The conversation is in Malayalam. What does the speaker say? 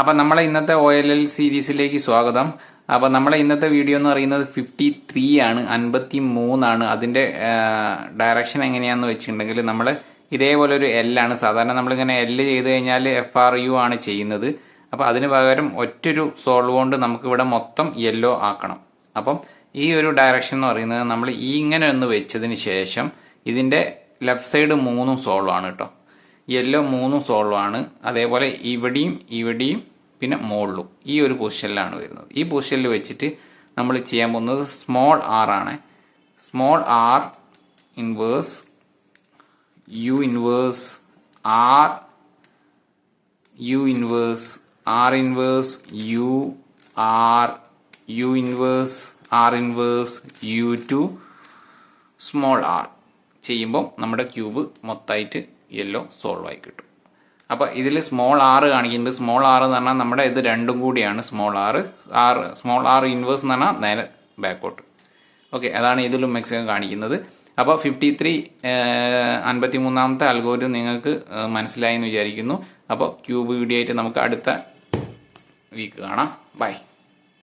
അപ്പം നമ്മളെ ഇന്നത്തെ OLL സീരീസിലേക്ക് സ്വാഗതം. അപ്പം നമ്മളെ ഇന്നത്തെ വീഡിയോ എന്ന് പറയുന്നത് 53 ആണ്, 53 അതിൻ്റെ ഡയറക്ഷൻ എങ്ങനെയാണെന്ന് വെച്ചിട്ടുണ്ടെങ്കിൽ നമ്മൾ ഇതേപോലെ ഒരു L ആണ്. സാധാരണ നമ്മളിങ്ങനെ L ചെയ്ത് കഴിഞ്ഞാൽ FRU ആണ് ചെയ്യുന്നത്. അപ്പോൾ അതിന് പകരം ഒറ്റൊരു സോൾവ് കൊണ്ട് നമുക്കിവിടെ മൊത്തം യെല്ലോ ആക്കണം. അപ്പം ഈ ഒരു ഡയറക്ഷൻ എന്ന് പറയുന്നത് നമ്മൾ ഇങ്ങനെ ഒന്ന് വെച്ചതിന് ശേഷം ഇതിൻ്റെ ലെഫ്റ്റ് സൈഡ് 3 സോൾവ് ആണ് കേട്ടോ. യെല്ലോ 3 സോൾവ് ആണ്. അതേപോലെ ഇവിടെയും പിന്നെ മുകളിലും ഈ ഒരു പൊസിഷനിലാണ് വരുന്നത്. ഈ പൊസിഷനിൽ വെച്ചിട്ട് നമ്മൾ ചെയ്യാൻ പോകുന്നത് സ്മോൾ ആർ ആണ്. Small R inverse U inverse R, U inverse R inverse U R, U inverse R inverse U to small R ചെയ്യുമ്പോൾ നമ്മുടെ ക്യൂബ് മൊത്തമായിട്ട് യെല്ലോ സോൾവ് ആയി കിട്ടും. അപ്പോൾ ഇതിൽ സ്മോൾ ആർ കാണിക്കുന്നുണ്ട്. സ്മോൾ ആർ എന്ന് പറഞ്ഞാൽ നമ്മുടെ ഇത് രണ്ടും കൂടിയാണ്. സ്മോൾ ആർ ഇൻവേഴ്സ് എന്ന് പറഞ്ഞാൽ നേരെ ബാക്കോട്ട്. ഓക്കെ, അതാണ് ഇതിലും മാക്സിമം കാണിക്കുന്നത്. അപ്പോൾ 53 അൽഗോരിതം നിങ്ങൾക്ക് മനസ്സിലായി എന്ന് വിചാരിക്കുന്നു. അപ്പോൾ ക്യൂബ് വീഡിയോ ആയിട്ട് നമുക്ക് അടുത്ത വീക്ക് കാണാം. ബൈ.